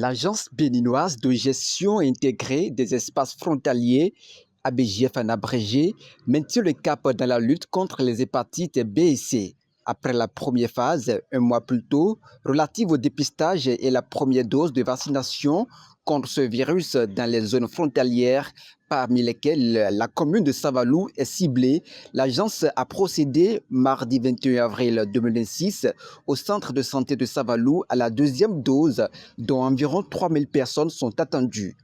L'Agence béninoise de gestion intégrée des espaces frontaliers, ABGF en abrégé, maintient le cap dans la lutte contre les hépatites B et C. Après la première phase, un mois plus tôt, relative au dépistage et la première dose de vaccination contre ce virus dans les zones frontalières, parmi lesquelles la commune de Savalou est ciblée, l'agence a procédé mardi 21 avril 2026 au centre de santé de Savalou à la deuxième dose dont environ 3000 personnes sont attendues.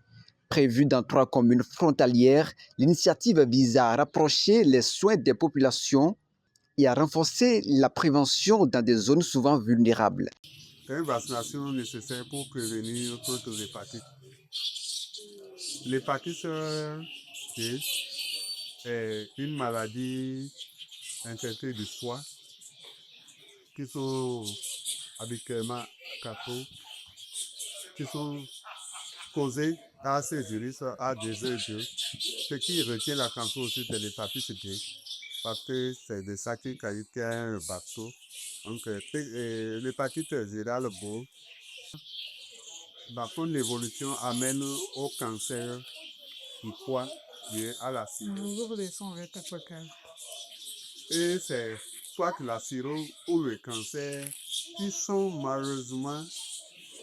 Prévue dans 3 communes frontalières, l'initiative vise à rapprocher les soins des populations et à renforcer la prévention dans des zones souvent vulnérables. C'est une vaccination nécessaire pour prévenir contre l'hépatite. L'hépatite C est une maladie infectée du foie qui sont habituellement capaux, qui sont causées à ces virus A2E2, ce qui retient l'attention aussi de l'hépatite B, parce que c'est de ça qui a un bateau. Donc, l'hépatite virale beau, par contre, l'évolution amène au cancer du foie lié à la cirrhose. Et c'est soit la cirrhose ou le cancer qui sont malheureusement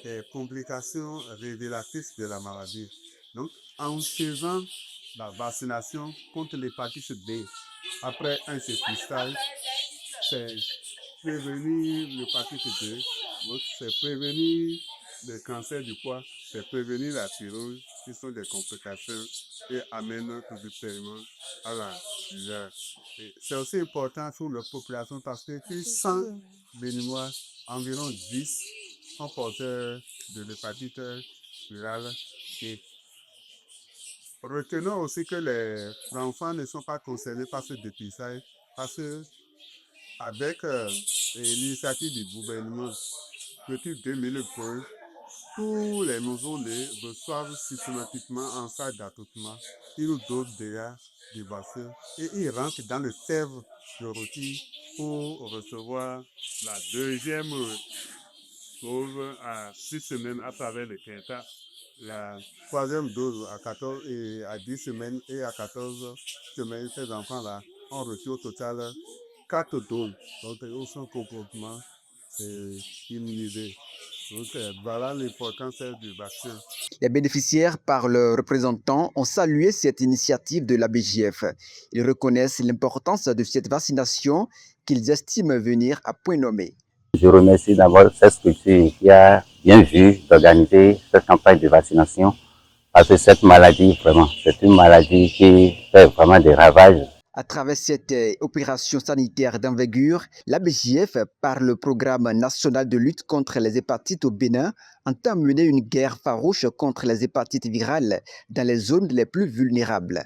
des complications révélatrices de la maladie. Donc, en faisant la vaccination contre l'hépatite B, après un dépistage, c'est prévenir l'hépatite B, c'est prévenir le cancer du foie, c'est prévenir la cirrhose, qui sont des complications et amènent budgétairement à la misère. C'est aussi important pour la population parce que sur 100 Béninois, environ 10 sont porteurs de l'hépatite virale. Et retenons aussi que les enfants ne sont pas concernés par ce dépistage parce que avec l'initiative du gouvernement, depuis 2020, tous les nouveau-nés reçoivent systématiquement en salle d'accouchement une dose déjà de vaccin et ils rentrent dans le cercle de rôti pour recevoir la deuxième dose à 6 semaines à travers le quintet, la troisième dose à 14 et à 10 semaines et à 14 semaines. Ces enfants-là ont reçu au total 4 doses. Donc, ils sont complètement immunisés. Donc, voilà l'importance du vaccin. Les bénéficiaires, par leurs représentants, ont salué cette initiative de la BGF. Ils reconnaissent l'importance de cette vaccination qu'ils estiment venir à point nommé. Je remercie d'abord cette structure qui a bien vu d'organiser cette campagne de vaccination parce que cette maladie, vraiment, c'est une maladie qui fait vraiment des ravages. À travers cette opération sanitaire d'envergure, la BGF, par le programme national de lutte contre les hépatites au Bénin, entend mener une guerre farouche contre les hépatites virales dans les zones les plus vulnérables.